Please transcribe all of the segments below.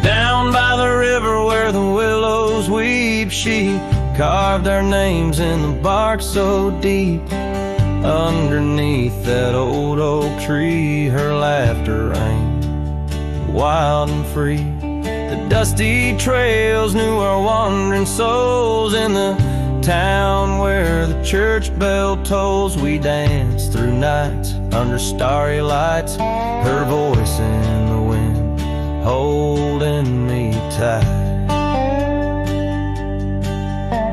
Down by the river where the willows weep, she carved their names in the bark so deep. Underneath that old oak tree, her laughter rang wild and free. The dusty trails knew our wandering souls. In the town where the church bell tolls, we danced through nights under starry lights, her voice in the wind holding me tight.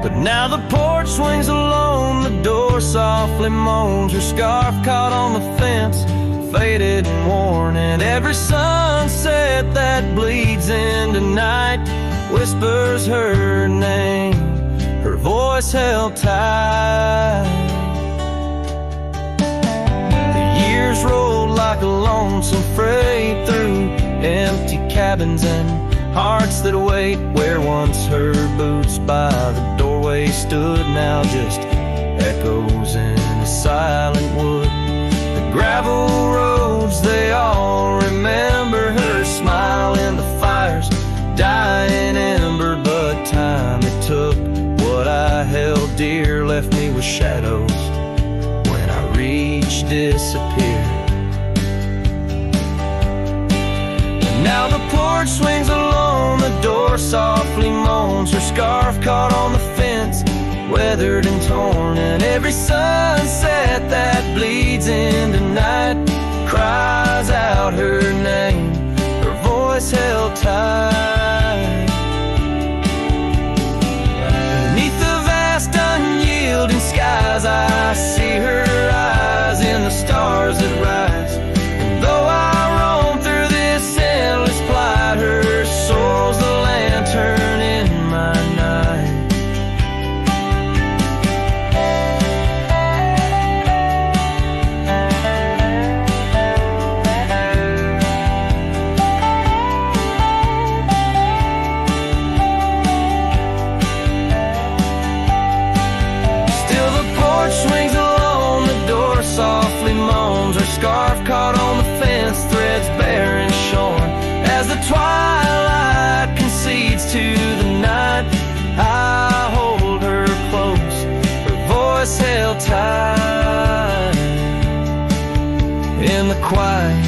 But now the porch swings alone, the door softly moans, her scarf caught on the fence, faded and worn, and every sunset that bleeds into night whispers her name, her voice held tight. The years rolled like a lonesome freight through empty cabins and hearts that wait, where once her boots by the doorway stood, now just echoes in a silent wood. The gravel roads, they all remember her smile in the fire's dying ember. But time it took, what I held dear left me with shadows when I reached disappear. And now the porch swings alone, the door softly moans, her scarf caught on the fence, weathered and torn, and every sunset that bleeds into night cries out her name, her voice held tight. Beneath the vast unyielding skies, I see her eyes in the stars that rise, and though I roam through this endless plight, her soul's the lantern in my night. Softly moans, her scarf caught on the fence, threads bare and shorn. As the twilight concedes to the night, I hold her close, her voice held tight. In the quiet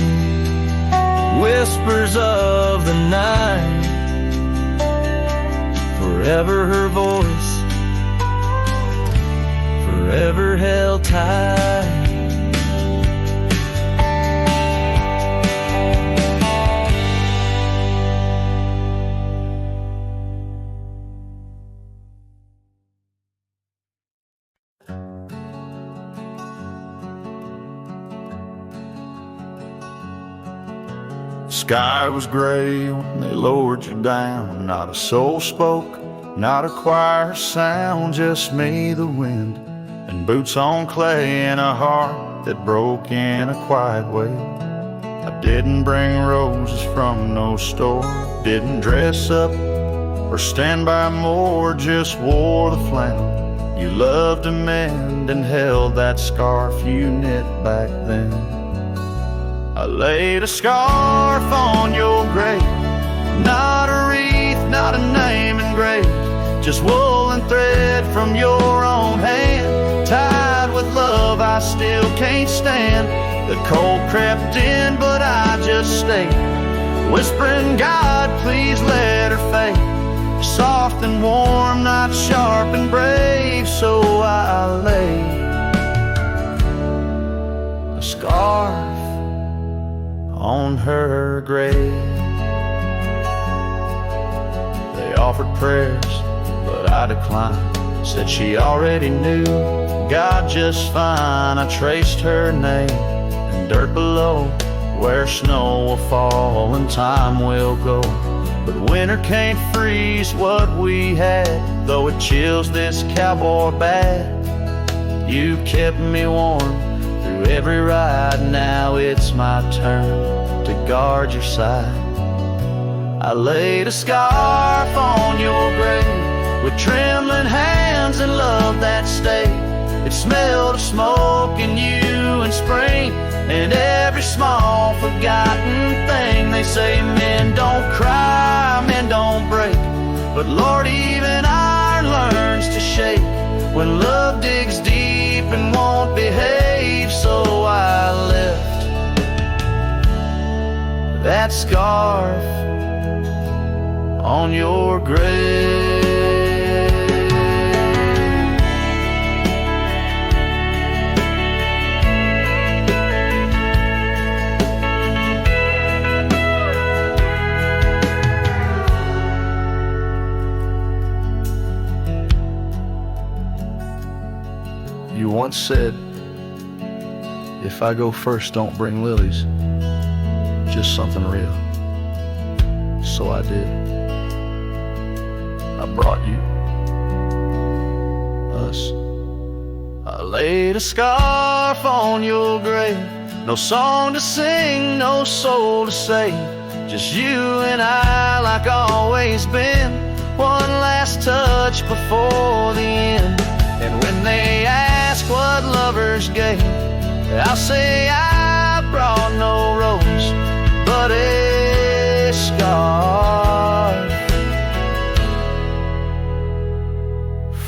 whispers of the night, forever her voice, forever held tight. Sky was gray when they lowered you down. Not a soul spoke, not a choir sound, just me, the wind, and boots on clay, and a heart that broke in a quiet way. I didn't bring roses from no store, didn't dress up or stand by more, just wore the flannel you loved to mend and held that scarf you knit back then. I laid a scarf on your grave, not a wreath, not a name engraved, just wool and thread from your own hand, tied with love I still can't stand. The cold crept in, but I just stayed, whispering, God, please let her fade, soft and warm, not sharp and brave. So I laid a scarf on her grave. They offered prayers, but I declined, said she already knew God just fine. I traced her name in dirt below, where snow will fall and time will go, but winter can't freeze what we had, though it chills this cowboy bad. You kept me warm through every ride, now it's my turn to guard your side. I laid a scarf on your grave with trembling hands and love that stayed, It smelled of smoke and you and spring, and every small forgotten thing. They say men don't cry, men don't break, but Lord, even iron learns to shake when love digs deep and won't behave. So I left that scarf on your grave. You once said, if I go first, don't bring lilies, just something real. So I did. I brought you, us. I laid a scarf on your grave. No song to sing, no soul to save, just you and I like always been. One last touch before the end. And when they ask what lovers gave, I'll say I brought no rose, but a scarf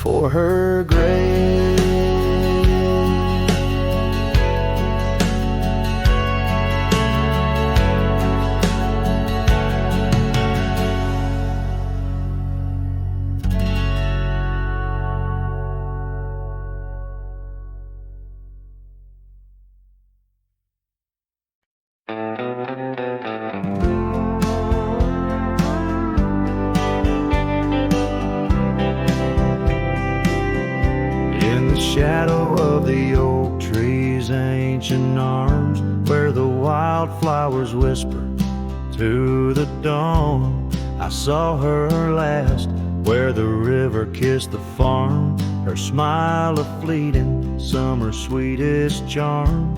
for her grave. Shadow of the oak tree's ancient arms, where the wildflowers whisper to the dawn, I saw her last, where the river kissed the farm, her smile a fleeting summer's sweetest charm.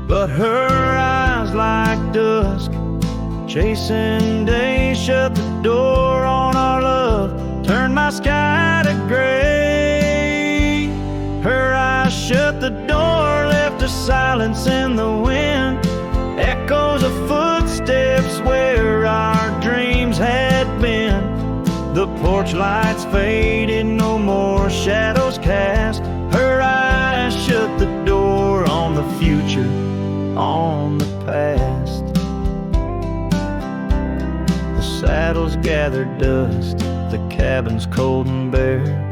But her eyes like dusk, chasing day, shut the door on our love, turned my sky to gray. Her eyes shut the door, left a silence in the wind, echoes of footsteps where our dreams had been. The porch lights faded, no more shadows cast. Her eyes shut the door on the future, on the past. The saddles gathered dust, the cabin's cold and bare.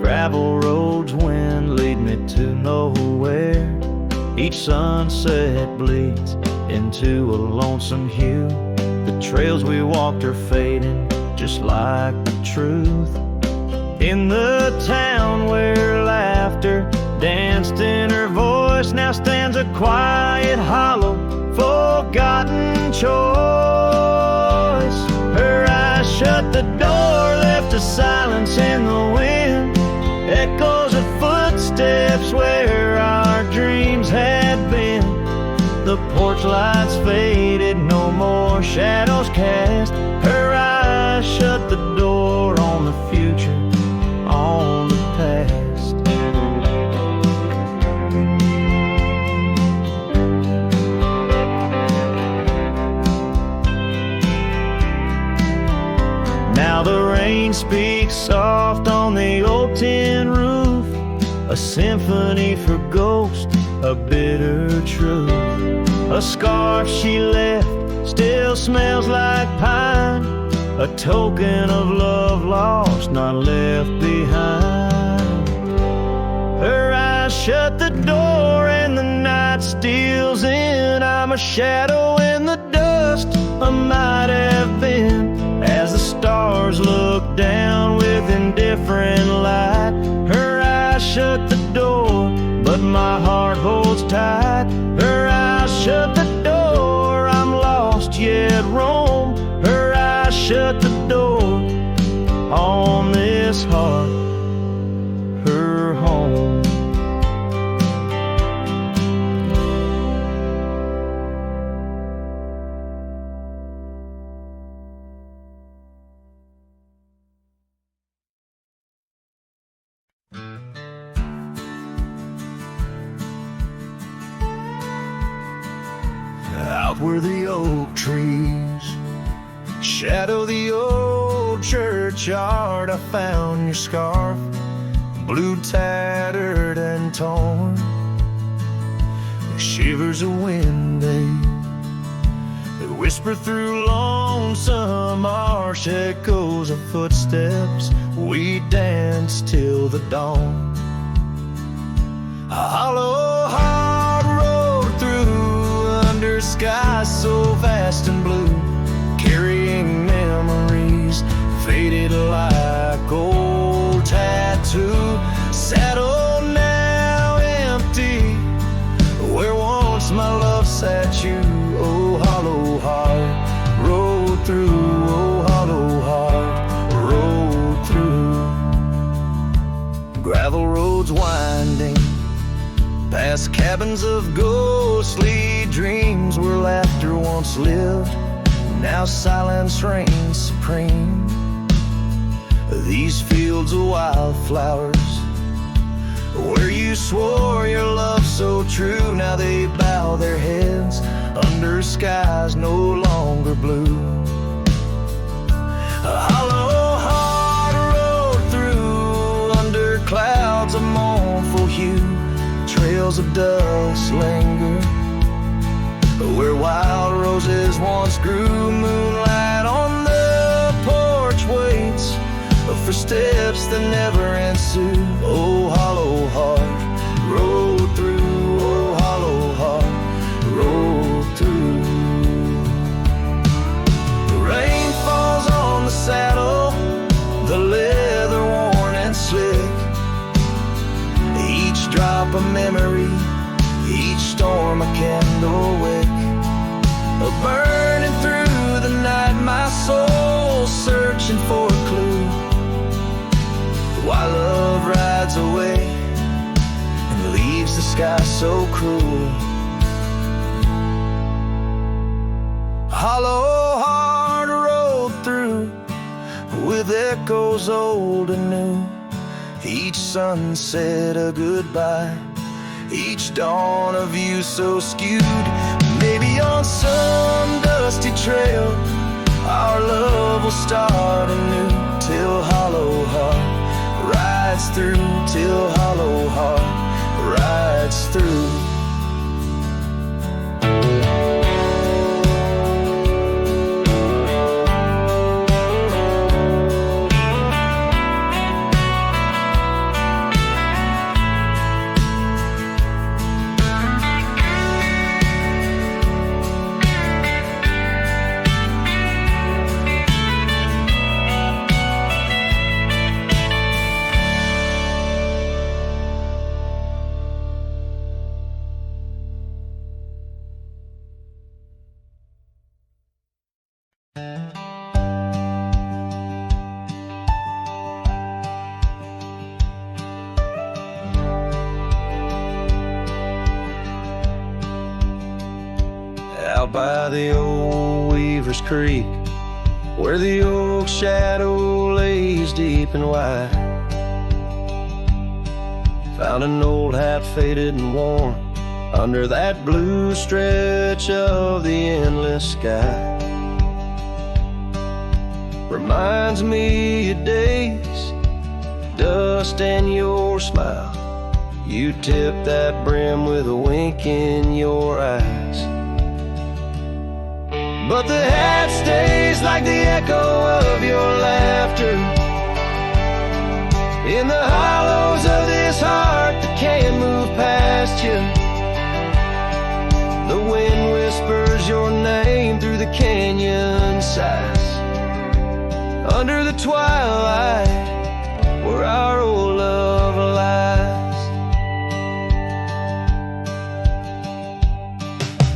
Gravel roads, wind lead me to nowhere. Each sunset bleeds into a lonesome hue. The trails we walked are fading, just like the truth. In the town where laughter danced in her voice, now stands a quiet, hollow, forgotten choice. Her eyes shut the door, left a silence in the wind, echoes of footsteps where our dreams had been. The porch lights faded, no more shadows cast. Her eyes shut the door on the future, on the past. Now the rain speaks soft on the old tin roof, a symphony for ghosts, a bitter truth. A scarf she left still smells like pine, a token of love lost, not left behind. Her eyes shut the door and the night steals in. I'm a shadow in the dust, I might have been, as the stars look down with indifferent light. Her eyes shut the door, but my heart holds tight. Her eyes shut the door, I'm lost yet roam. Her eyes shut the door on this heart, her home. out where the oak trees shadow the old churchyard. I found your scarf, blue, tattered and torn. The shivers of wind, they whisper through lonesome marsh, echoes of footsteps. We danced till the dawn. A hollow heart rode through under skies so vast and blue, carrying memories faded like old tattoo. Saddle now empty, where once my love sat you. Oh, hollow heart rode through. Oh, hollow heart rode through. Gravel roads winding past cabins of ghostly dreams, where laughter once lived, now silence reigns supreme. These fields of wildflowers, where you swore your love so true, now they bow their heads under skies no longer blue. A hollow heart rode through under clouds of mournful hue. Trails of dust linger where wild roses once grew. Moonlight on the porch waits for steps that never ensue. Oh, hollow heart rode through. Oh, hollow heart rode through. The rain falls on the saddle, the leather worn and slick. Each drop a memory, each storm a candle wick. Burning through the night, my soul searching for a clue, while love rides away and leaves the sky so cruel. Hollow heart rode through with echoes old and new. Each sunset a goodbye, each dawn a view so skewed. Maybe on some dusty trail our love will start anew, till hollow heart rides through, till hollow heart rides through. Out by the old Weaver's Creek, where the oak shadow lays deep and wide, found an old hat faded and worn under that blue stretch of the endless sky. Reminds me of days, dust and your smile. You tipped that brim with a wink in your eyes. But the hat stays like the echo of your laughter in the hollows of this heart that can't move past you. The wind whispers your name through the canyon sighs, under the twilight where our old love lies.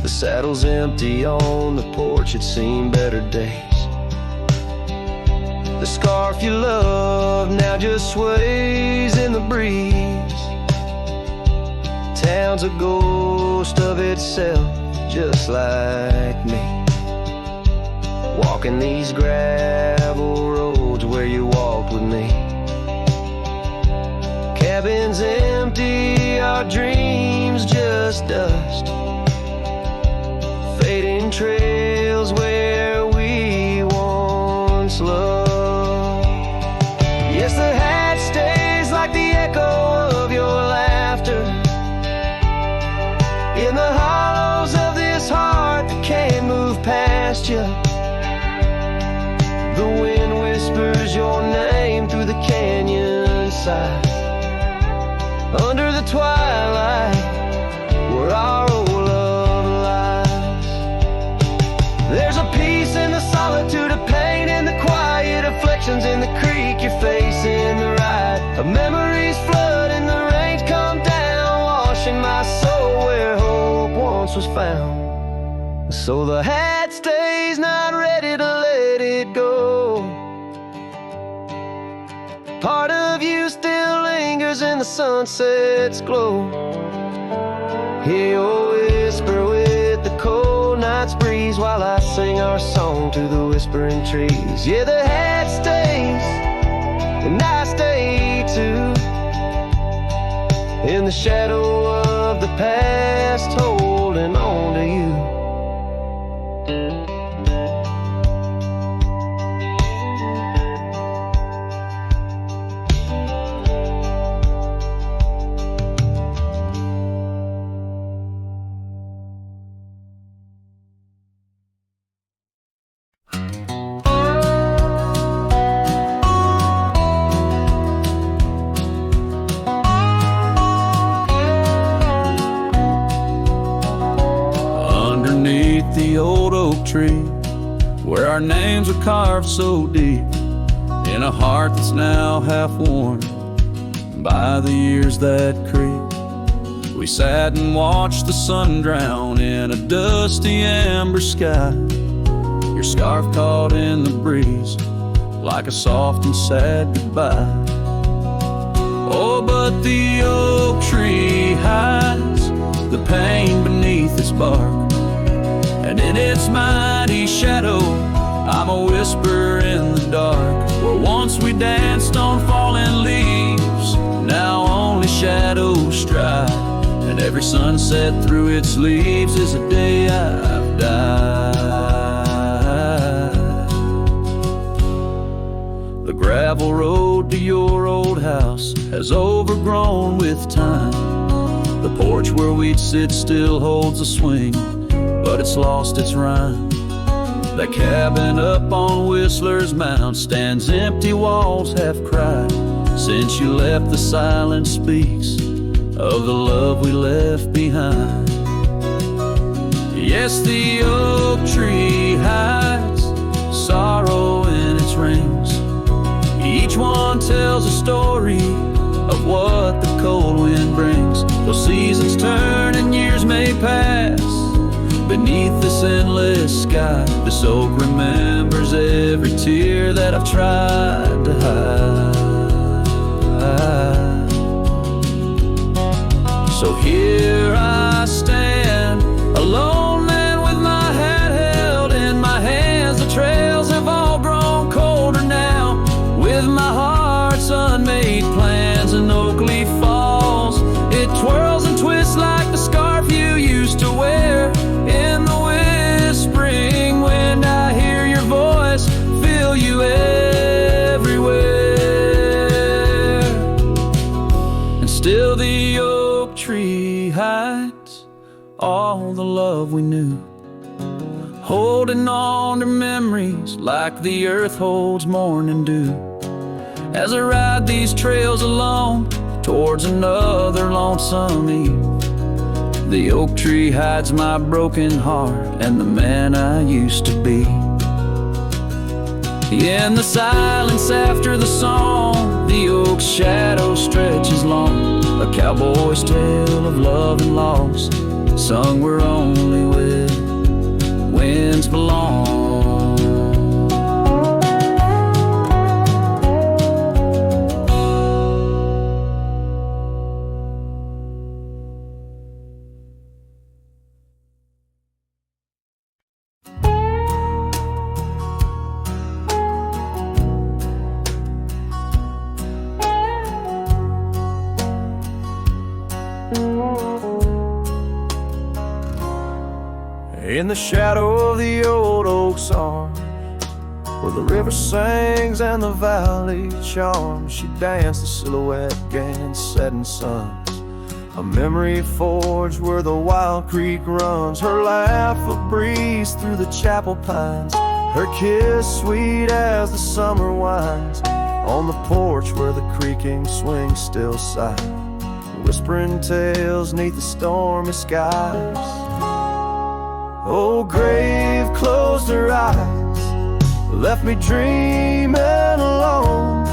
The saddle's empty on the porch, it's seen better days. The scarf you love now just sways in the breeze. Town's a ghost of itself, just like me, walking these gravel roads where you walked with me. Cabins empty, our dreams just dust, fading trails where we once loved. Yes, the hat stays like the echo of your laughter in the hollows of this heart that can't move past you. The wind whispers your name through the canyon side, under the twilight where our old love lies. There's a peace in the solitude of pain, in the quiet afflictions, in the creek you're facing the ride of memories flood and the rains come down, washing my soul where hope once was found. So the hat stays, not ready to let it go. Part of you still lingers in the sunset's glow. Hear your whisper with the cold night's breeze while I sing our song to the whispering trees. Yeah, the hat stays, and I stay too, in the shadow of the past, holding on to you. The old oak tree, where our names are carved so deep, in a heart that's now half worn by the years that creep. We sat and watched the sun drown in a dusty amber sky, your scarf caught in the breeze like a soft and sad goodbye. Oh, but the oak tree hides the pain beneath its bark, and in its mighty shadow, I'm a whisper in the dark. Where once we danced on fallen leaves, now only shadows stride, and every sunset through its leaves is a day I've died. The gravel road to your old house has overgrown with time. The porch where we'd sit still holds a swing, but it's lost its rhyme. That cabin up on Whistler's Mound stands empty, walls half cried. Since you left, the silence speaks of the love we left behind. Yes, the oak tree hides sorrow in its rings. Each one tells a story of what the cold wind brings. Those seasons turn and years may pass beneath this endless sky. This oak remembers every tear that I've tried to hide. So here I stand, a lone man with my hat held in my hands. The trails have all grown colder now, with my heart's unmade plans. And oak leaf falls, it twirls and twists like the scarf you used to wear. In the whispering wind, I hear your voice, feel you everywhere. And still the oak tree hides all the love we knew, holding on to memories like the earth holds morning dew. As I ride these trails alone towards another lonesome eve, the oak tree hides my broken heart and the man I used to be. In the silence after the song, the oak's shadow stretches long, a cowboy's tale of love and loss, sung where only winds belong. In the shadow of the old oak's arms, where the river sings and the valley charms, she danced the silhouette against setting suns. A memory forged where the wild creek runs, her laugh a breeze through the chapel pines, her kiss sweet as the summer winds, on the porch where the creaking swing still sigh, whispering tales neath the stormy skies. Oh, grave closed her eyes, left me dreaming alone,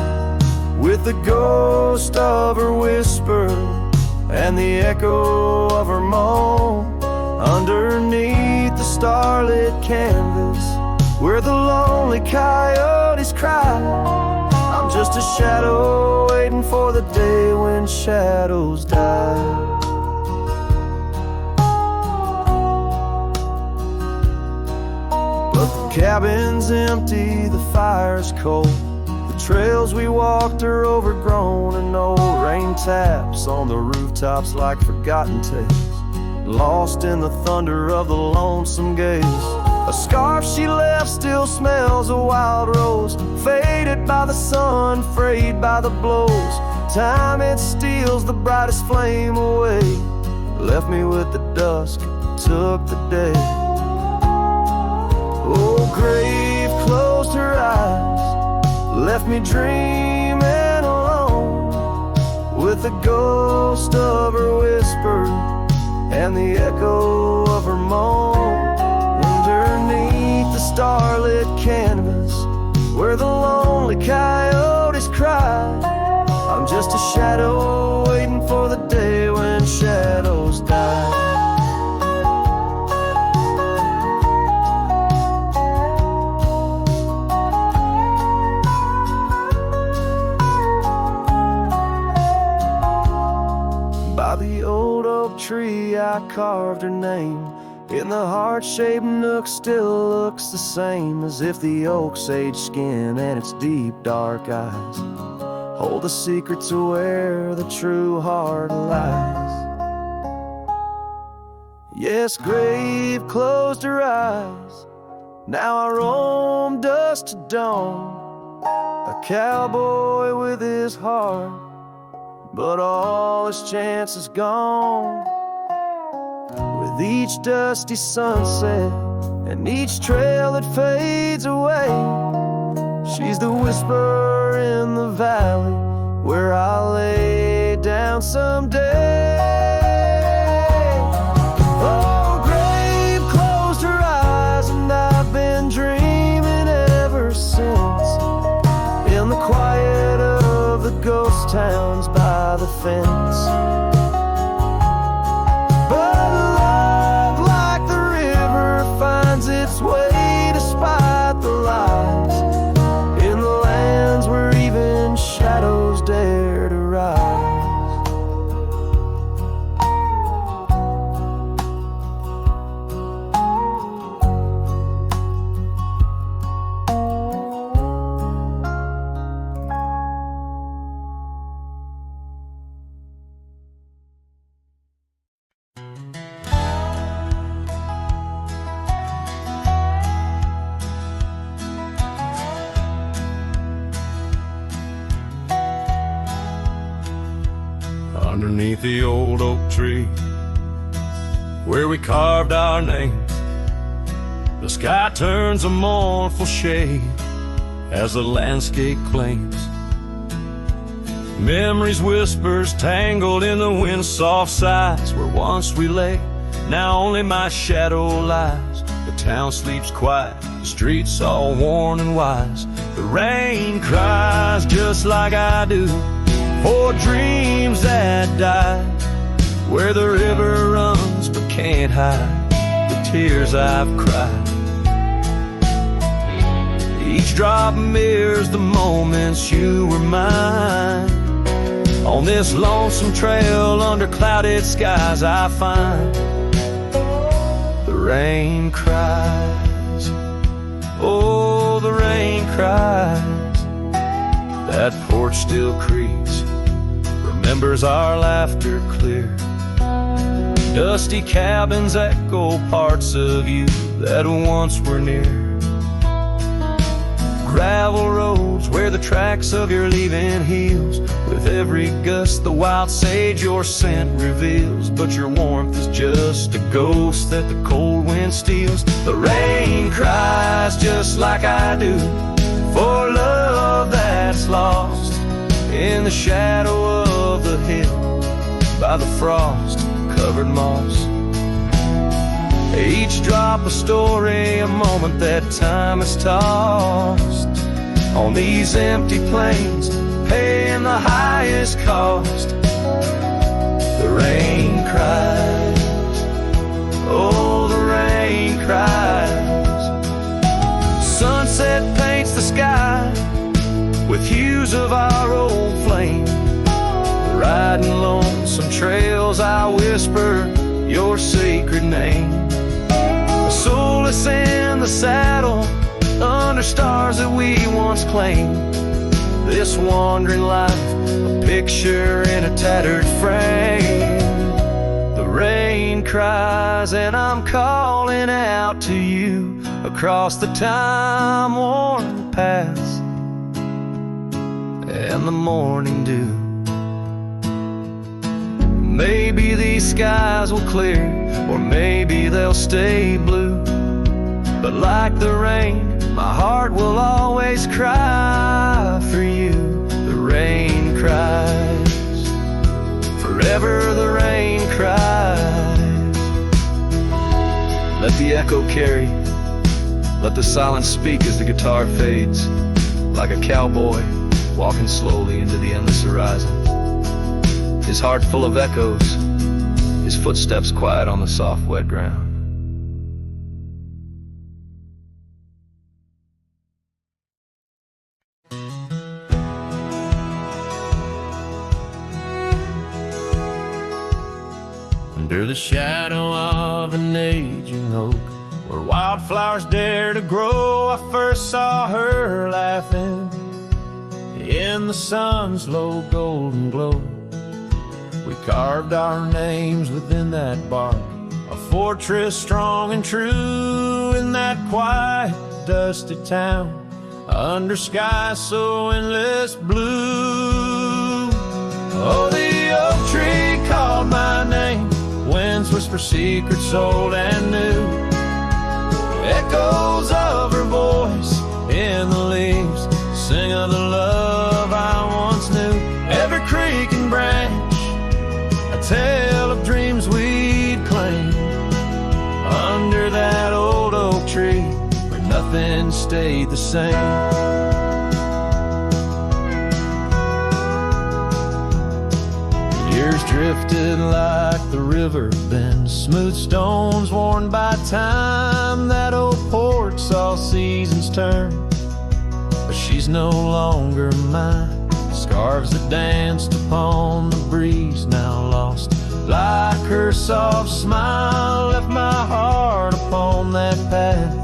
with the ghost of her whisper and the echo of her moan, underneath the starlit canvas where the lonely coyotes cry. I'm just a shadow waiting for the day when shadows die. But the cabin's empty, the fire's cold, trails we walked are overgrown, and old rain taps on the rooftops like forgotten tales, lost in the thunder of the lonesome gaze. A scarf she left still smells a wild rose, faded by the sun, frayed by the blows. Time it steals the brightest flame away, left me with the dusk, took the day. Oh, grave closed her eyes, left me dreaming alone, with the ghost of her whisper and the echo of her moan, underneath the starlit canvas where the lonely coyotes cry. I'm just a shadow waiting for the day when shadows die. Tree I carved her name in the heart-shaped nook, still looks the same, as if the oak's aged skin and its deep dark eyes hold the secret to where the true heart lies. Yes, grave closed her eyes, now I roam dusk to dawn, a cowboy with his heart, but all his chances gone. With each dusty sunset and each trail that fades away, she's the whisper in the valley where I'll lay down someday. Oh, grave closed her eyes, and I've been dreaming ever since, in the quiet of the ghost towns by the fence. Its way despite the lies, in the lands where even shadows dare to rise. Underneath the old oak tree where we carved our names, the sky turns a mournful shade as the landscape claims. Memories whispers tangled in the wind's soft sighs, where once we lay, now only my shadow lies. The town sleeps quiet, the streets all worn and wise. The rain cries just like I do for dreams that die, where the river runs but can't hide the tears I've cried. Each drop mirrors the moments you were mine. On this lonesome trail under clouded skies, I find the rain cries. Oh, the rain cries. That porch still creaks, remembers our laughter clear. Dusty cabins echo parts of you that once were near. Gravel roads where the tracks of your leaving heels. With every gust the wild sage your scent reveals. But your warmth is just a ghost that the cold wind steals. The rain cries just like I do for love that's lost in the shadow of the hill by the frost-covered moss. Each drop a story, a moment that time has tossed on these empty plains, paying the highest cost. The rain cries, oh the rain cries. Sunset paints the sky with hues of our old flame. Riding lonesome trails I whisper your sacred name. Soulless in the saddle, under stars that we once claimed. This wandering life, a picture in a tattered frame. The rain cries and I'm calling out to you across the time-worn paths and the morning dew. Maybe these skies will clear, or maybe they'll stay blue. But like the rain, my heart will always cry for you. The rain cries, forever the rain cries. Let the echo carry, let the silence speak as the guitar fades. Like a cowboy walking slowly into the endless horizon. His heart full of echoes, his footsteps quiet on the soft wet ground. Under the shadow of an aging oak, where wildflowers dare to grow, I first saw her laughing in the sun's low golden glow. We carved our names within that bark, a fortress strong and true in that quiet, dusty town, under skies so endless blue. Oh, the oak tree called my name, winds whisper secrets old and new. Echoes of her voice in the leaves sing of the love I once knew. Every creek and branch, a tale of dreams we'd claim. Under that old oak tree where nothing stayed the same. Years drifted like the river bends, smooth stones worn by time. That old porch saw seasons turn, but she's no longer mine. Scarves that danced upon the breeze now lost, like her soft smile left my heart upon that path.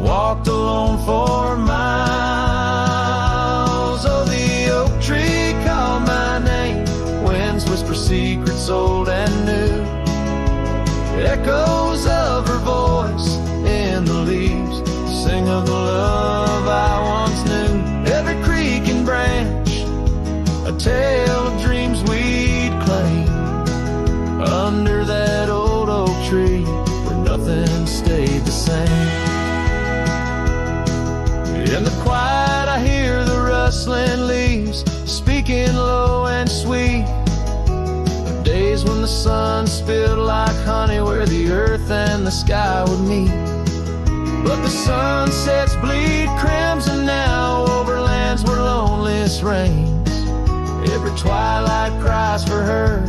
Walked alone for miles. Oh, the oak tree called my name, winds whisper secrets old and new. Echoes of her voice in the leaves sing of the love I once knew. Every creek and branch, a tale of dreams we'd claim. Under that old oak tree where nothing stayed the same. In the quiet I hear the rustling leaves speaking low and sweet. Days when the sun spilled like honey where the earth and the sky would meet. But the sunsets bleed crimson now over lands where loneliness reigns. Every twilight cries for her,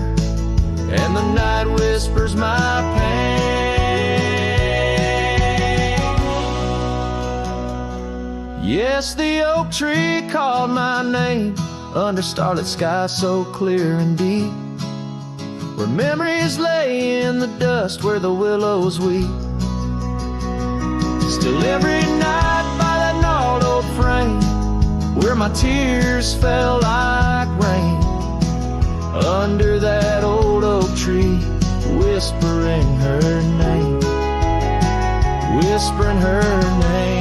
and the night whispers my pain. Yes, the oak tree called my name under starlit skies so clear and deep, where memories lay in the dust where the willows weep. Still every night by that gnarled old frame, where my tears fell like rain. Under that old oak tree whispering her name, whispering her name.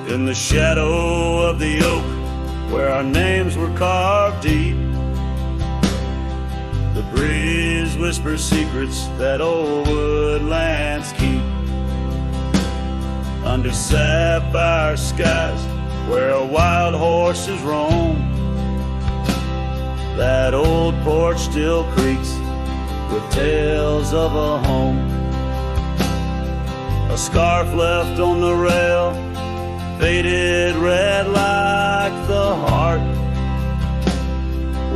In the shadow of the oak, where our names were carved deep, the breeze whispers secrets that old woodlands keep. Under sapphire skies, where wild horses roam, that old porch still creaks with tales of a home. A scarf left on the rail, faded red like the heart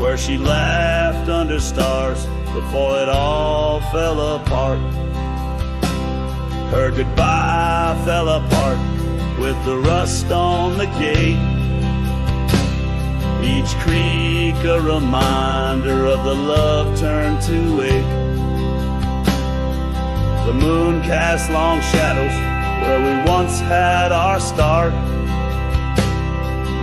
where she laughed under stars before it all fell apart. Her goodbye fell apart with the rust on the gate, each creak a reminder of the love turned to ache. The moon cast long shadows where we once had our start.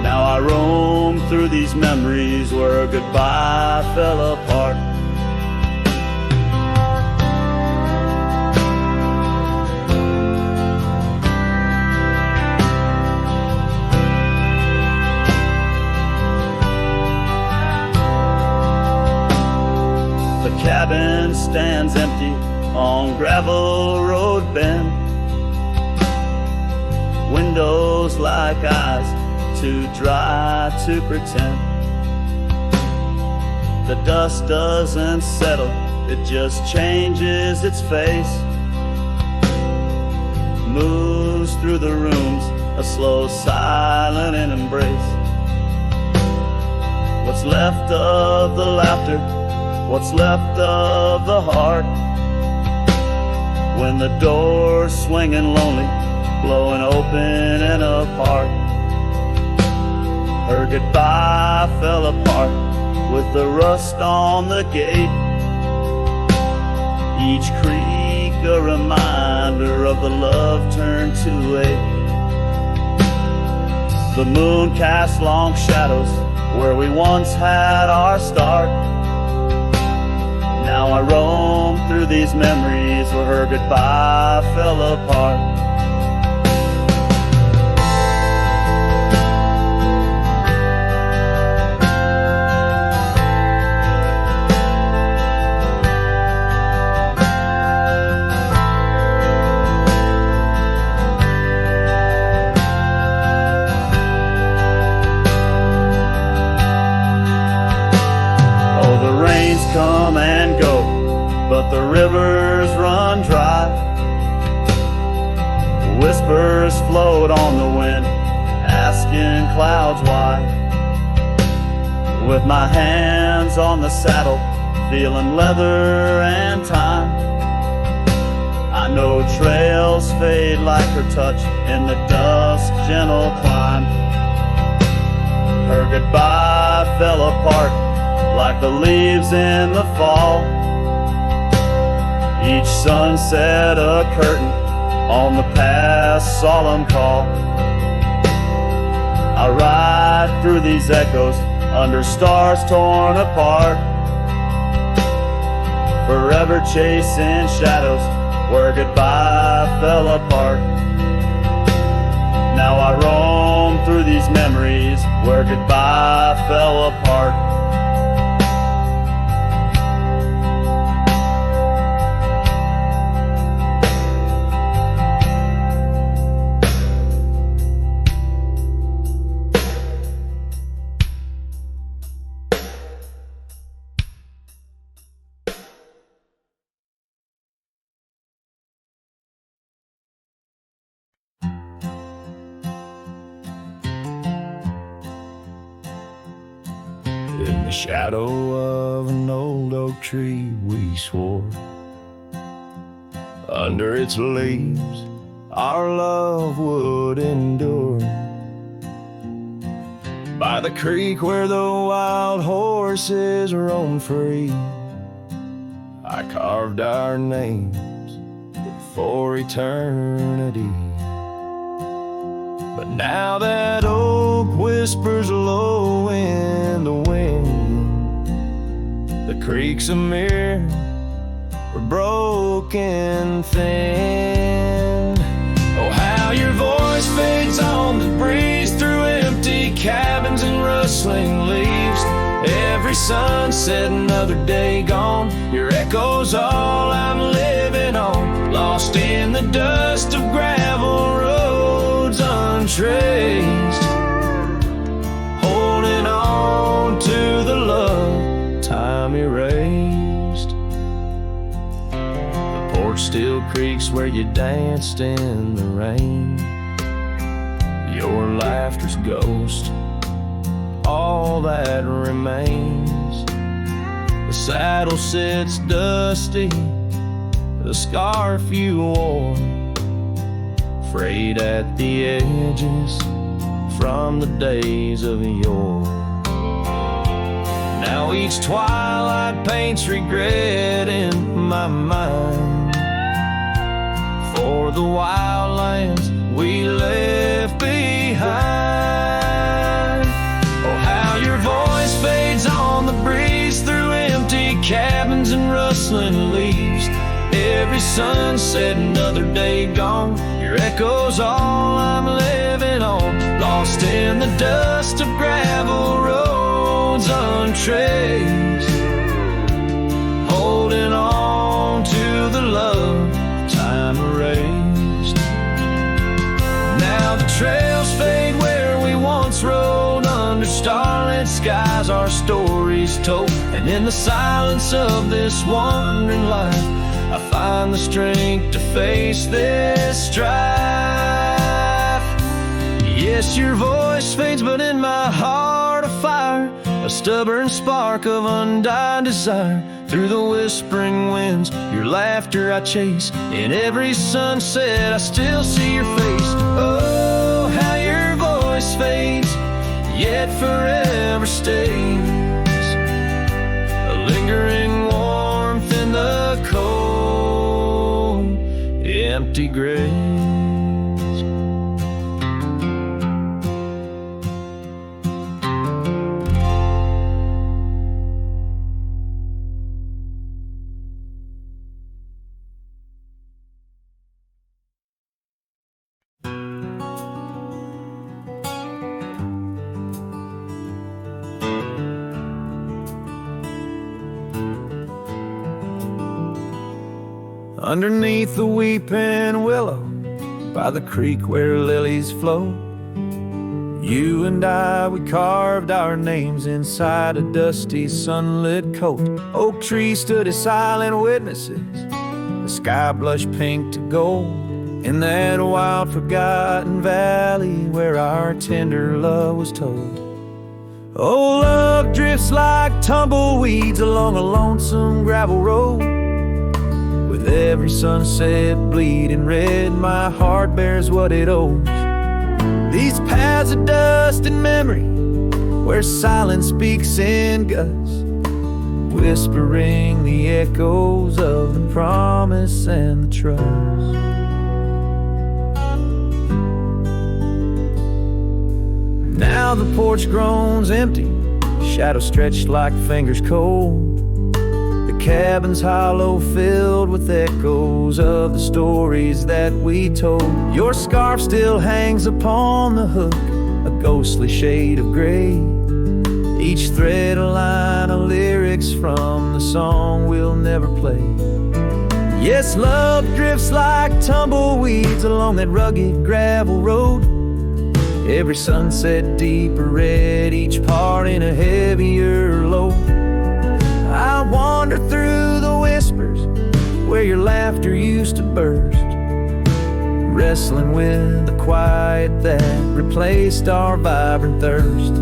Now I roam through these memories where goodbye fell apart. The cabin stands empty on gravel road bend, windows like eyes too dry to pretend. The dust doesn't settle, it just changes its face, moves through the rooms, a slow silent embrace. What's left of the laughter, what's left of the heart, when the door's swinging lonely, blowing open and apart. Her goodbye fell apart with the rust on the gate, each creak a reminder of the love turned to ache. The moon casts long shadows where we once had our start. Now I roam through these memories where her goodbye fell apart. Come and go, but the rivers run dry. Whispers float on the wind, asking clouds why. With my hands on the saddle, feeling leather and time, I know trails fade like her touch in the dusk gentle climb. Her goodbye fell apart like the leaves in the fall. Each sunset a curtain on the past solemn call. I ride through these echoes under stars torn apart, forever chasing shadows where goodbye fell apart. Now I roam through these memories where goodbye fell apart. In the shadow of an old oak tree we swore Under its leaves, our love would endure. By the creek where the wild horses roam free, I carved our names for eternity. But now that oak whispers low in the wind, the creek's a mirror, we're broken thin. Oh, how your voice fades on the breeze through empty cabins and rustling leaves. Every sunset, another day gone, your echo's all I'm living on. Lost in the dust of gravel roads untraced, holding on to the love time erased. The porch still creaks where you danced in the rain. Your laughter's ghost, all that remains. The saddle sits dusty, the scarf you wore, frayed at the edges from the days of yore. Now each twilight paints regret in my mind for the wild lands we left behind. Oh, how your voice fades on the breeze through empty cabins and rustling leaves. Every sunset, another day gone, your echo's all I'm living on. Lost in the dust of gravel roads untraced, holding on to the love time erased. Now the trails fade where we once rode, under starlit skies our stories told. And in the silence of this wandering life, I find the strength to face this strife. Yes, your voice fades, but in my heart a fire, a stubborn spark of undying desire. Through the whispering winds, your laughter I chase. In every sunset, I still see your face. Oh, how your voice fades, yet forever stays. A lingering warmth in the cold, empty graves. Underneath the weeping willow, by the creek where lilies flow, you and I, we carved our names inside a dusty sunlit coat. Oak trees stood as silent witnesses, the sky blushed pink to gold, in that wild forgotten valley where our tender love was told. Oh, love drifts like tumbleweeds along a lonesome gravel road. With every sunset bleeding red, my heart bears what it owes. These paths of dust and memory, where silence speaks in gusts, whispering the echoes of the promise and the trust. Now the porch groans empty, shadows stretched like fingers cold. The cabin's hollow, filled with echoes of the stories that we told. Your scarf still hangs upon the hook, a ghostly shade of gray. Each thread a line of lyrics from the song we'll never play. Yes, love drifts like tumbleweeds along that rugged gravel road. Every sunset deeper red, each part in a heavier load. I wander through the whispers where your laughter used to burst, wrestling with the quiet that replaced our vibrant thirst.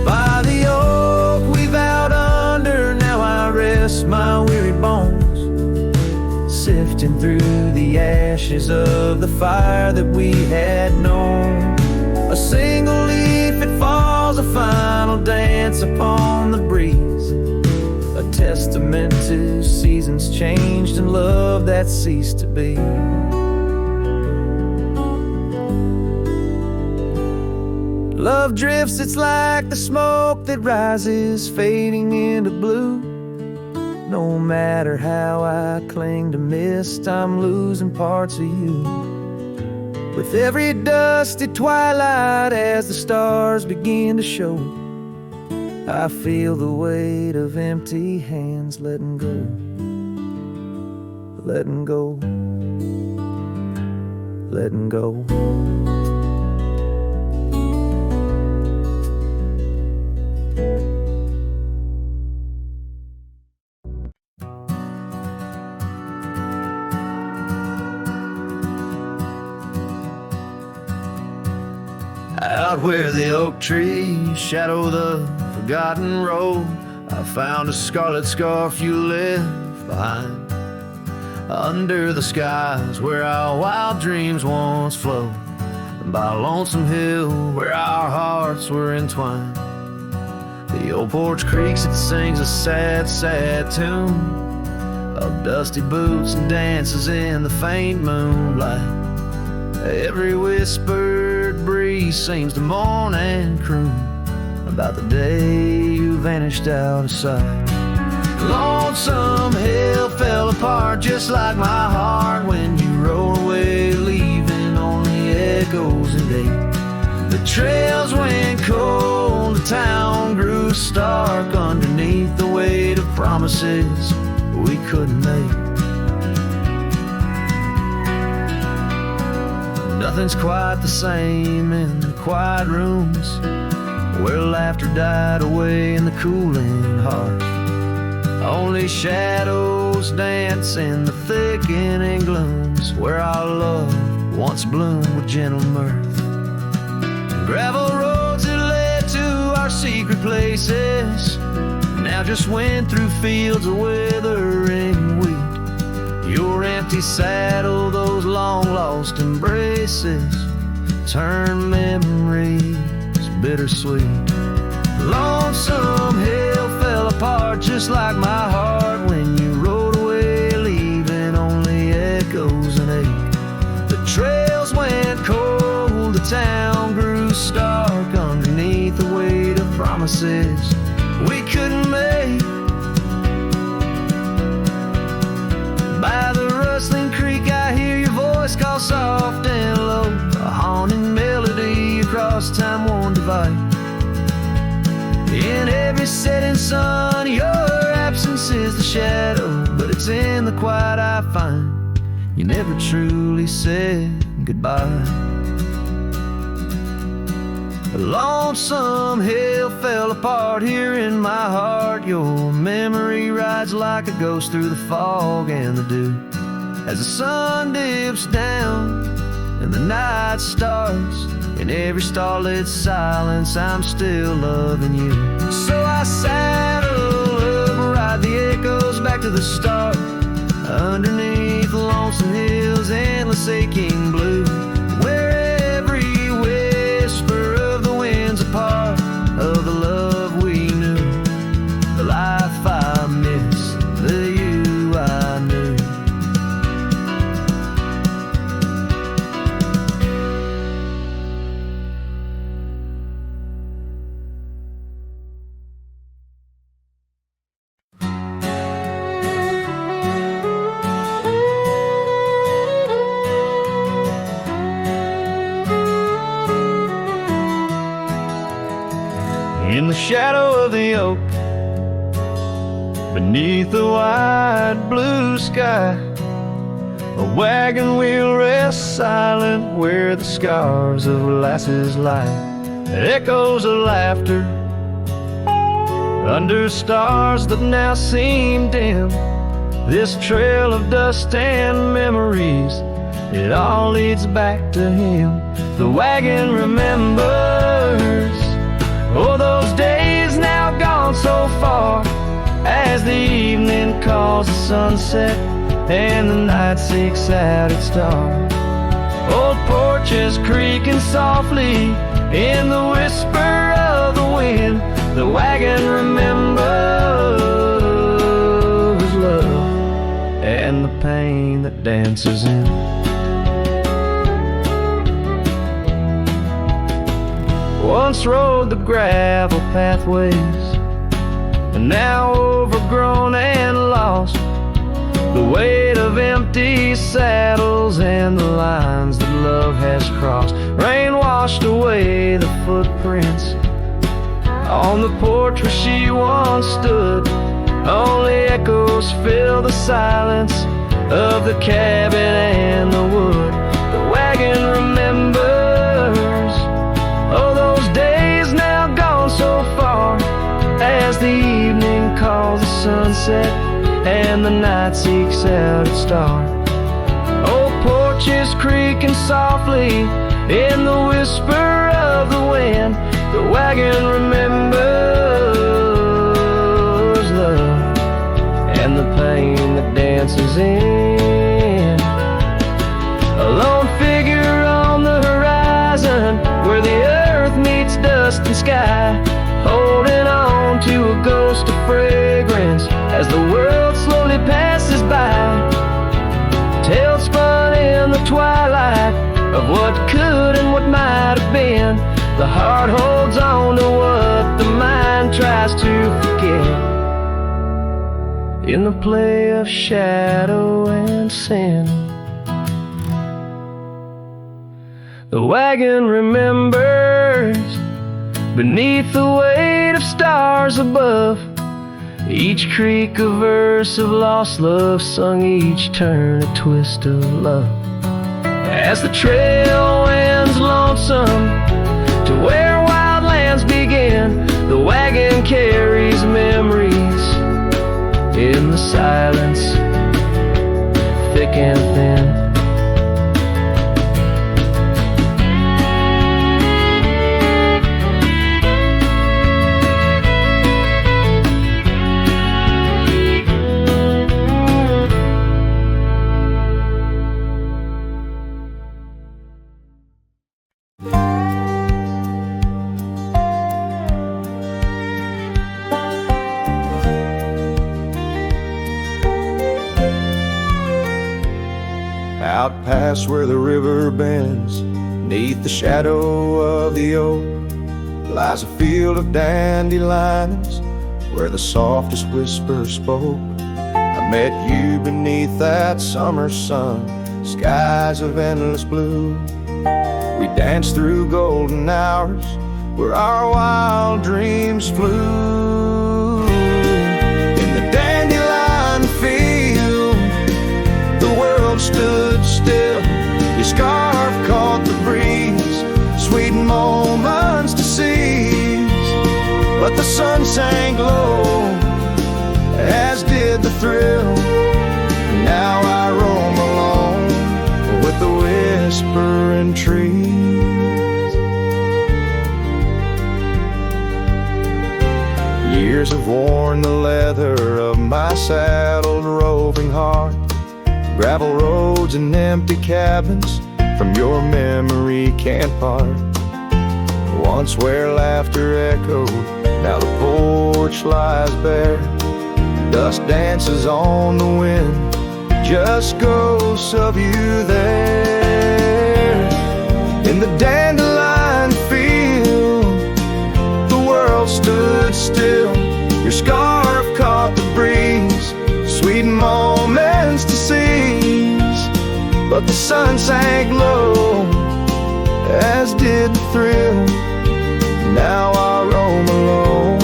By the oak we vowed under, now I rest my weary bones, drifting through the ashes of the fire that we had known. A single leaf, it falls, a final dance upon the breeze, a testament to seasons changed and love that ceased to be. Love drifts, it's like the smoke that rises, fading into blue. No matter how I cling to mist, I'm losing parts of you. With every dusty twilight, as the stars begin to show, I feel the weight of empty hands letting go, letting go, letting go. Out where the oak trees shadow the forgotten road, I found a scarlet scarf you left behind. Under the skies where our wild dreams once flowed, and by a lonesome hill where our hearts were entwined. The old porch creaks, it sings a sad, sad tune of dusty boots and dances in the faint moonlight. Every whispered breeze seems to mourn and croon about the day you vanished out of sight. Lonesome hill fell apart just like my heart when you rode away, leaving only echoes and ache. The trails went cold, the town grew stark underneath the weight of promises we couldn't make. Nothing's quite the same in the quiet rooms where laughter died away in the cooling heart. Only shadows dance in the thickening glooms where our love once bloomed with gentle mirth. Gravel roads that led to our secret places now just went through fields of withering wheat. Your empty saddle, those long lost embraces, turn memories bittersweet. Lonesome hill fell apart just like my heart when you rode away, leaving only echoes and ache. The trails went cold, the town grew stark underneath the weight of promises we couldn't make. By the rustling creek I hear your voice call soft and low, a haunting melody across time-worn divide. In every setting sun your absence is the shadow, but it's in the quiet I find you never truly said goodbye. A lonesome hill fell apart here in my heart. Your memory rides like a ghost through the fog and the dew. As the sun dips down and the night starts, in every starlit silence I'm still loving you. So I saddle up, ride the echoes back to the start, underneath the lonesome hills, endless aching blue, where every whisper of the wind's a part of the love we knew, the life I miss, the you I knew. In the shadow of the oak, beneath the wide blue sky, a wagon wheel rests silent where the scars of lasses lie. Echoes of laughter under stars that now seem dim. This trail of dust and memories, it all leads back to him. The wagon remembers, oh, those days now gone so far, as the evening calls the sunset and the night seeks out its star. Old porches creaking softly in the whisper of the wind. The wagon remembers love and the pain that dances in. Once rode the gravel pathways, and now overgrown and lost. The weight of empty saddles and the lines that love has crossed. Rain washed away the footprints on the porch where she once stood. Only echoes fill the silence of the cabin and the wood. The wagon remembers, oh, those days now gone so far, as the evening calls the sunset and the night seeks out its star. Old porches creaking softly in the whisper of the wind. The wagon remembers love and the pain that dances in. A lone figure on the horizon where the earth meets dust and sky, holding on to a ghost of fragrance as the world slowly passes by. Tales spun in the twilight of what could and what might have been. The heart holds on to what the mind tries to forget. In the play of shadow and sin, the wagon remembers beneath the weight of stars above. Each creak a verse of lost love sung, each turn a twist of love. As the trail winds lonesome to where wildlands begin, the wagon carries memories in the silence, thick and thin. Out past where the river bends, neath the shadow of the oak, lies a field of dandelions where the softest whisper spoke. I met you beneath that summer sun, skies of endless blue. We danced through golden hours where our wild dreams flew. In the dandelion field, the world stood still. Your scarf caught the breeze, sweet moments to seize. But the sun sank low, as did the thrill. Now I roam alone with the whispering trees. Years have worn the leather of my saddled roving heart. Gravel roads and empty cabins from your memory can't part. Once where laughter echoed, now the porch lies bare. Dust dances on the wind, just ghosts of you there. In the dandelion field, the world stood still. Your scarf caught the breeze, sweet moments to seize. But the sun sank low, as did the thrill. Now I roam alone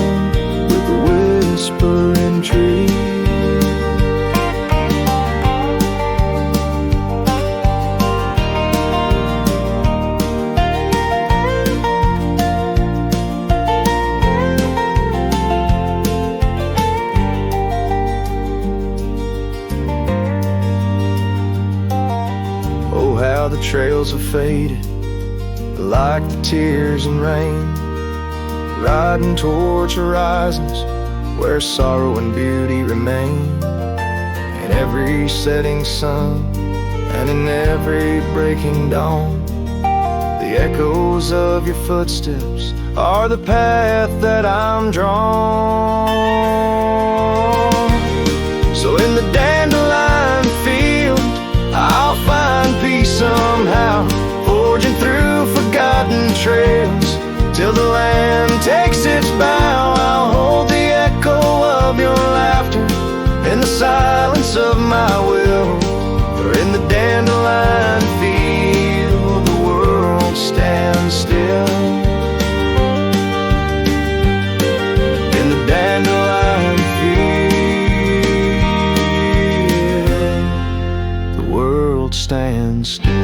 with the whispering trees. The trails have faded like the tears and rain, riding towards horizons where sorrow and beauty remain. And in every setting sun and in every breaking dawn. The echoes of your footsteps are the path that I'm drawn. So in the dandelion field, I'll find peace somehow, forging through forgotten trails till the land takes its bow. I'll hold the echo of your laughter in the silence of my will, for in the dandelion field the world stands still. In the dandelion field the world stands still.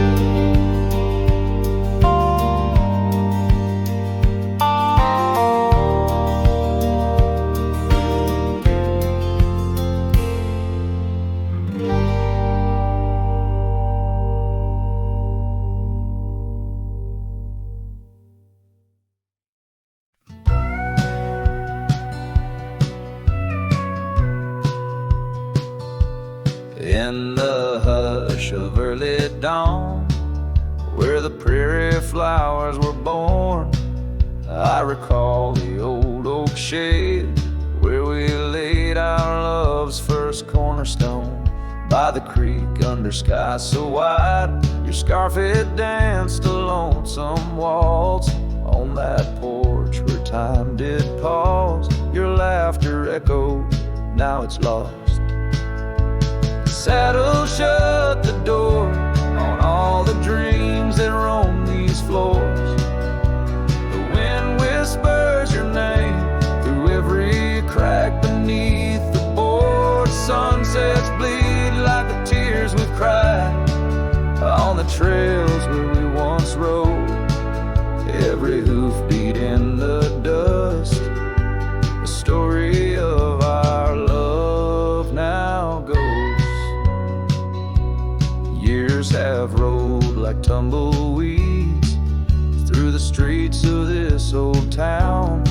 In the hush of early dawn, where the prairie flowers were born, I recall the old oak shade where we laid our love's first cornerstone. By the creek under sky so wide, your scarf it danced a lonesome waltz on that porch where time did pause. Your laughter echoed, now it's lost. Saddle shut the door on all the dreams that roam these floors. The wind whispers your name through every crack beneath the board. Sunsets bleed like the tears we've cried on the trails where we once rode. Every hoofbeat in the dust, the story of our love now goes. Years have rolled like tumbleweeds through the streets of this old town.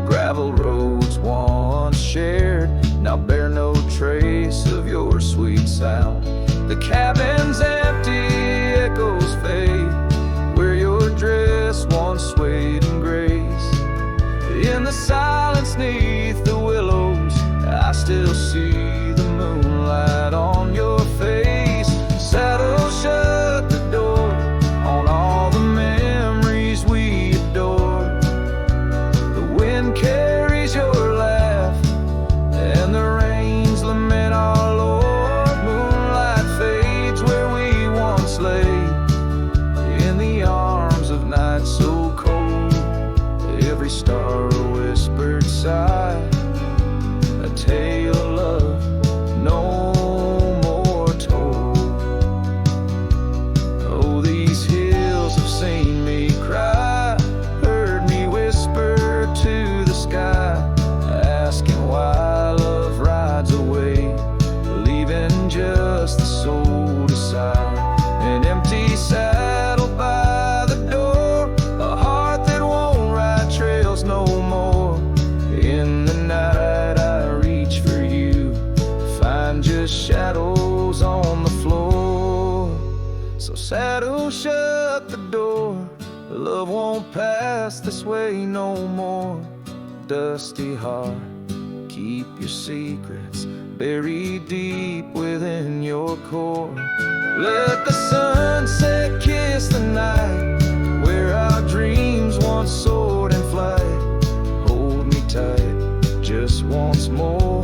Gravel roads once shared now bear no trace of your sweet sound. The cabin's empty, echoes fade where your dress once swayed in grace. In the silence neath the willows, I still see the moonlight on your face. Saddle shut the door on all the memories we adored. The wind carries your laugh and the rains lament our Lord. Moonlight fades where we once lay in the arms of night so cold. Every star a whispered sigh, a tale of love no more told. Oh, these hills have seen me cry, heard me whisper to the sky, asking why love rides away, leaving just the soul to sigh. An empty saddle by the door, a heart that won't ride trails no more. In the night I reach for you, find just shadows on the floor. So saddle shut the door, love won't pass this way no more. Dusty heart, keep your secrets buried deep within your core. Let the sunset kiss the night where our dreams once soared in flight. Hold me tight just once more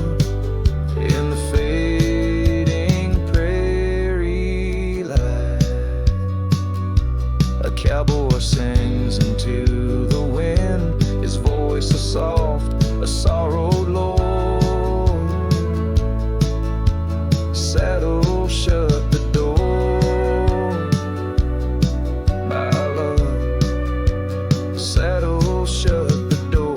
in the fading prairie light. A cowboy sings into the wind, his voice a soft, a sorrowed lord. Saddle shut the door, my love. Saddle shut the door.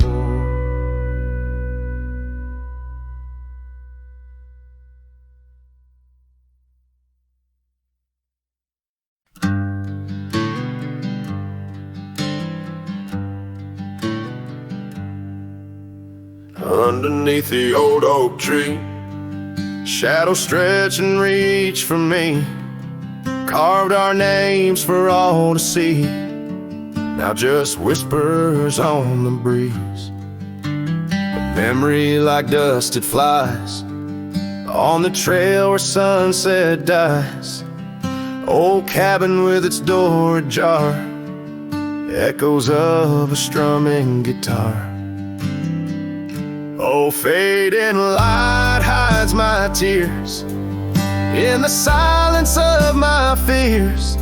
Underneath the old oak tree, Shadows stretch and reach for me, carved our names for all to see. Now just whispers on the breeze. A memory like dust, it flies on the trail where sunset dies. Old cabin with its door ajar, echoes of a strumming guitar. Oh, fading light hides my tears in the silence of my fears.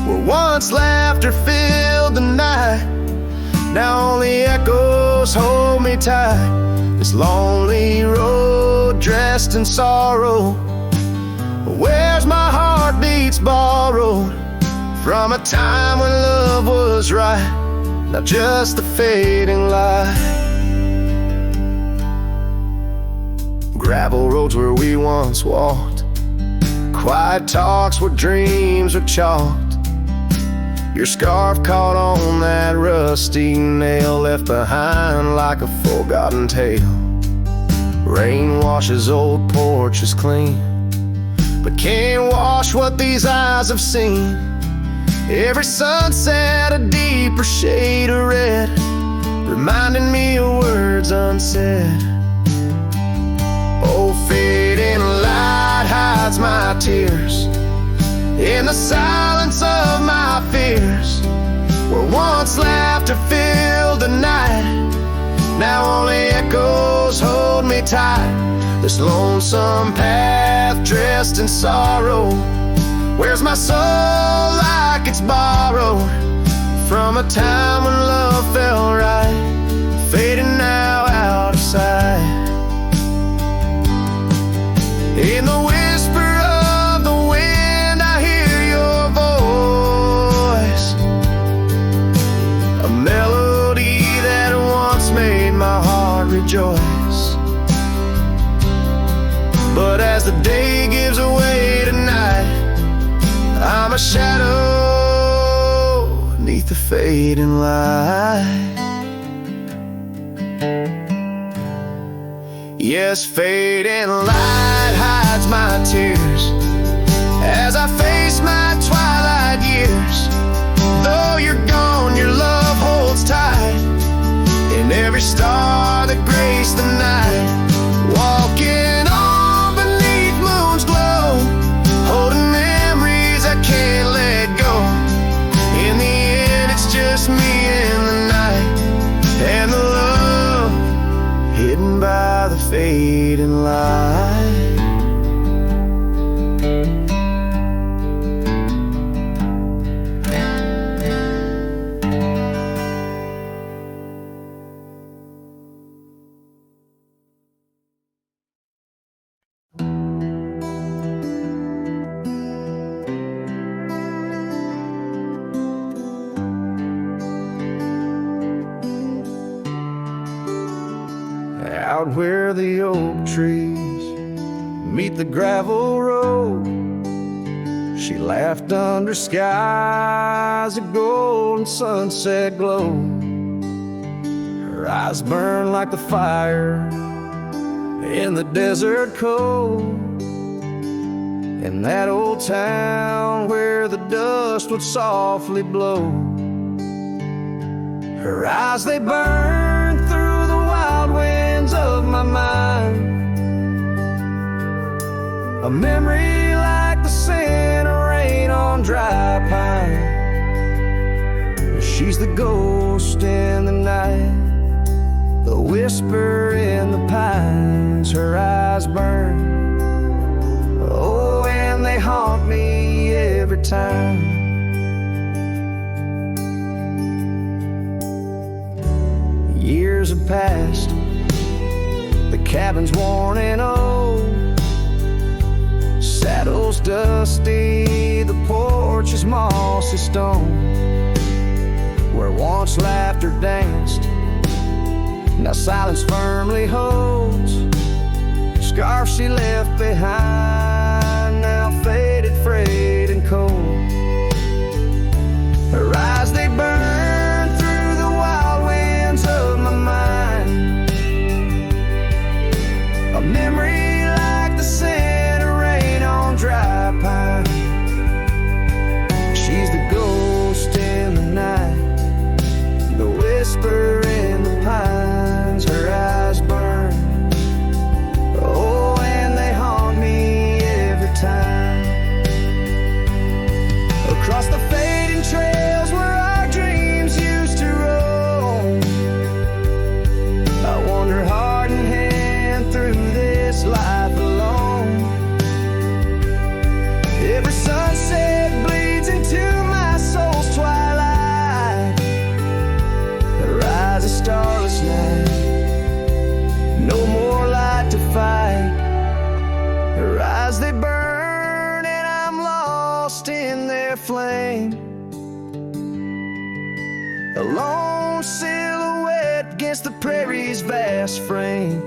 Where once laughter filled the night, now only echoes hold me tight. This lonely road dressed in sorrow, where's my heartbeats borrowed from a time when love was right, not just the fading light. Gravel roads where we once walked, quiet talks where dreams were chalked. Your scarf caught on that rusty nail, left behind like a forgotten tale. Rain washes old porches clean, but can't wash what these eyes have seen. Every sunset a deeper shade of red, reminding me of words unsaid. Oh, fading light hides my tears in the silence of my fears. Where once laughter filled the night, now only echoes hold me tight. This lonesome path dressed in sorrow, where's my soul like it's borrowed from a time when love felt right, fading now out of sight. In the whisper of the wind I hear your voice, a melody that once made my heart rejoice. But as the day gives away tonight, I'm a shadow neath the fading light. Yes, fading light hides my tears as I face my twilight years. Though you're gone, your love holds tight in every star that graced the night. Walking on beneath moon's glow, holding memories I can't let go. In the end, it's just me and the night, and the love hidden by the fading light. Out where the oak trees meet the gravel road, she laughed under skies of gold and sunset glow. Her eyes burned like the fire in the desert cold, in that old town where the dust would softly blow. Her eyes, they burned through the wild winds of my mind, a memory like the scent of rain on dry pine. She's the ghost in the night, the whisper in the pines. Her eyes burn, oh, and they haunt me every time. Years have passed, the cabin's worn and old, saddle's dusty, the porch is mossy stone. Where once laughter danced, now silence firmly holds. Scarf she left behind, now faded, frayed and cold. Her eyes, they burn through the wild winds of my mind, a memory like the same Every sunset bleeds into my soul's twilight. Her eyes a starless night, no more light to fight. Her eyes they burn and I'm lost in their flame. A lone silhouette against the prairie's vast frame.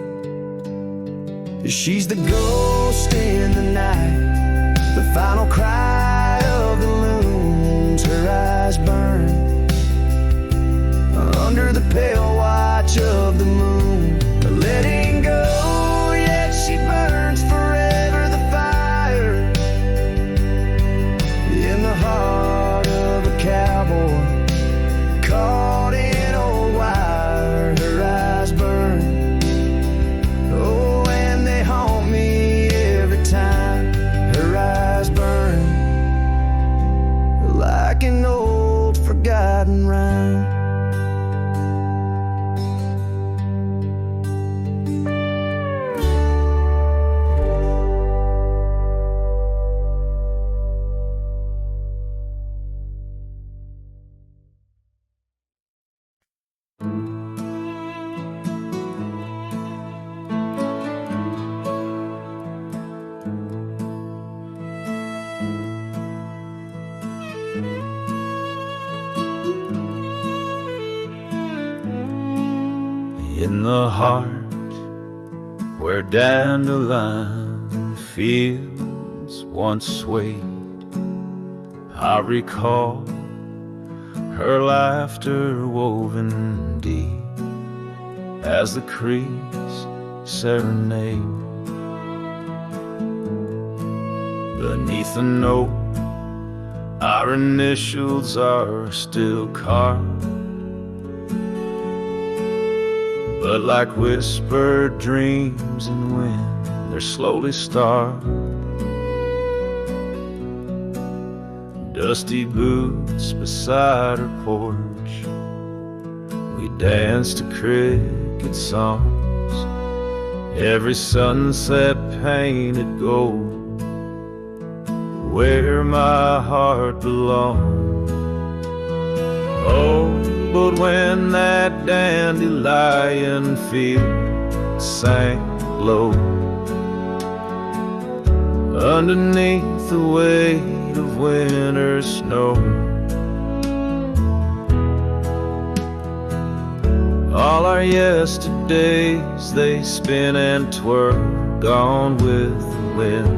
She's the ghost in the night, the final cry of the loons. Her eyes burn under the pale watch of the moon. Letting go, yet she burns forever. The fire in the heart of a cowboy caught in old wire. Her eyes burn, oh, and they haunt me every time. Her eyes burn like an old forgotten rhyme. In the heart where dandelion fields once swayed, I recall her laughter woven deep as the creek's serenade. Beneath the note, our initials are still carved, but like whispered dreams in wind, they're slowly starved. Dusty boots beside her porch, we dance to cricket songs. Every sunset painted gold, where my heart belongs. Oh, but when that dandelion field sank low, underneath the weight of winter snow, all our yesterdays they spin and twirl, gone with the wind,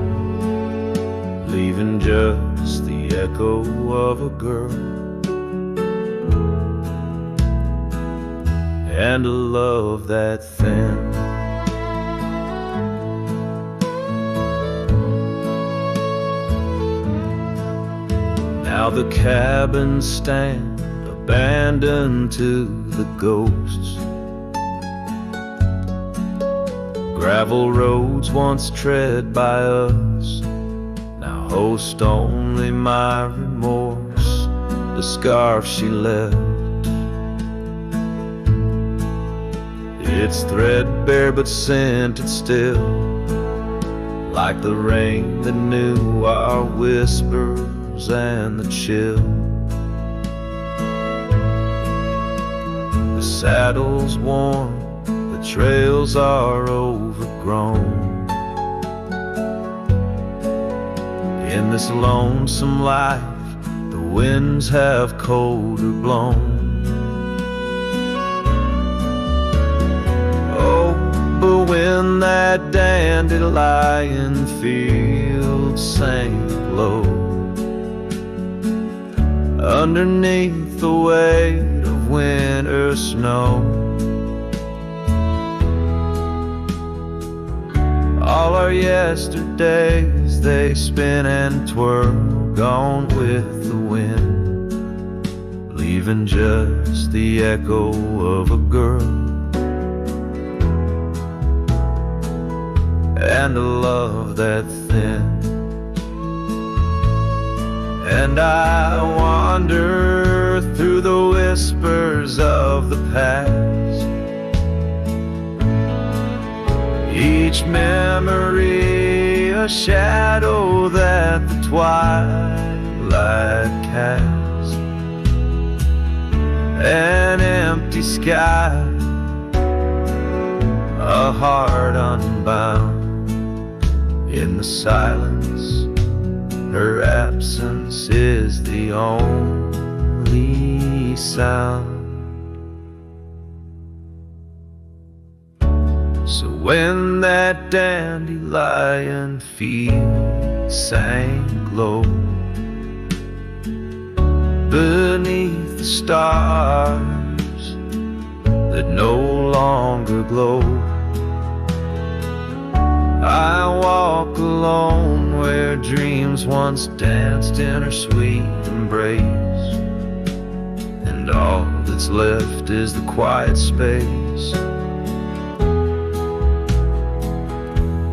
leaving just the echo of a girl and a love that thin. Now the cabins stand abandoned to the ghosts. Gravel roads once tread by us now host only my remorse, the scarf she left. It's threadbare but scented still, like the rain that knew our whispers and the chill. The saddle's worn, the trails are overgrown. In this lonesome life, the winds have colder blown. But when that dandelion field sank low, underneath the weight of winter snow, all our yesterdays they spin and twirl, gone with the wind, leaving just the echo of a girl and a love that thin. And I wander through the whispers of the past, each memory a shadow that the twilight cast, an empty sky, a heart unbound. In the silence, her absence is the only sound. So when that dandelion field sang low beneath the stars that no longer glow, I walk alone where dreams once danced in her sweet embrace, and all that's left is the quiet space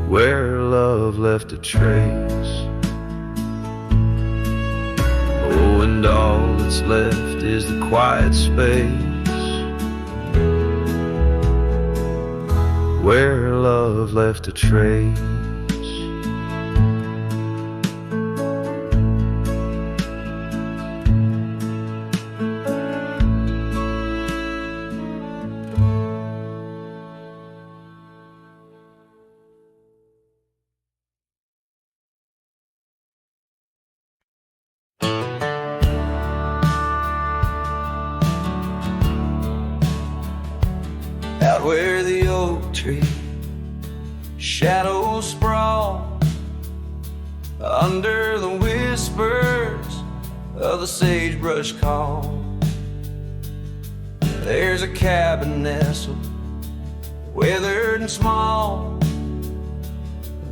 where love left a trace. Oh, and all that's left is the quiet space where love left a trace. Out where the oak tree shadows sprawl, under the whispers of the sagebrush call, there's a cabin nestled, weathered and small,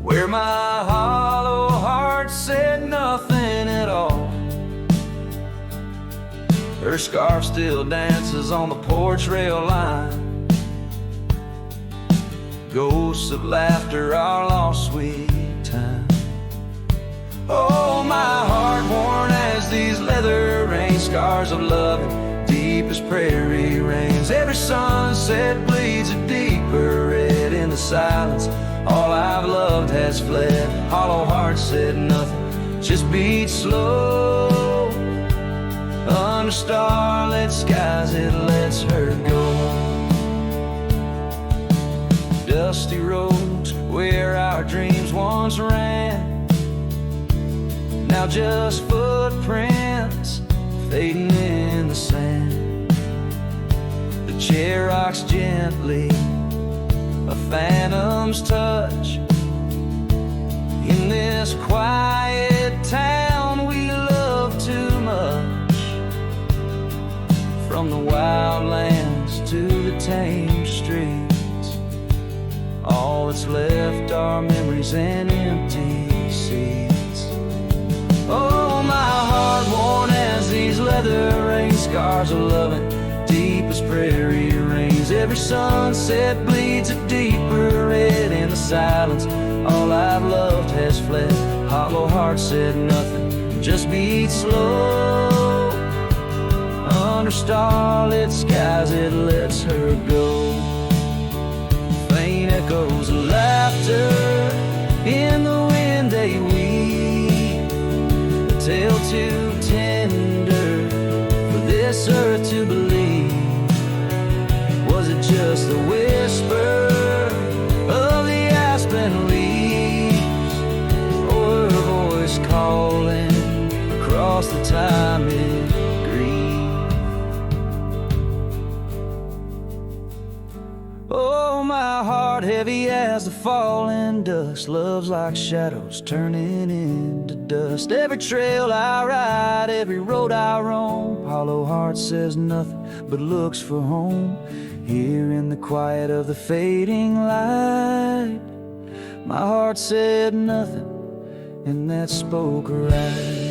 where my hollow heart said nothing at all. Her scarf still dances on the porch rail line, ghosts of laughter, our lost sweet time. Oh, my heart worn as these leather rain scars of loving, deep as prairie rains. Every sunset bleeds a deeper red in the silence. All I've loved has fled. Hollow heart said nothing, just beat slow. Under starlit skies it lets her go. Dusty roads where our dreams once ran, now just footprints fading in the sand. The chair rocks gently, a phantom's touch. In this quiet town we love too much, from the wildlands to the tame streets. All that's left are memories and empty seats. Oh, my heart worn as these leather rain scars of loving, deep as prairie rains. Every sunset bleeds a deeper red in the silence. All I've loved has fled. Hollow heart said nothing, just beat slow. Under starlit skies it lets her go. Faint echoes of laughter in the wind they weave, a tale too tender for this earth to believe. Was it just the whisper of the aspen leaves, or her voice calling across the time-it grief? Oh, my heart heavy as the falling dust, love's like shadows turning into dust. Every trail I ride, every road I roam, hollow heart says nothing but looks for home. Here in the quiet of the fading light, my heart said nothing, and that spoke right.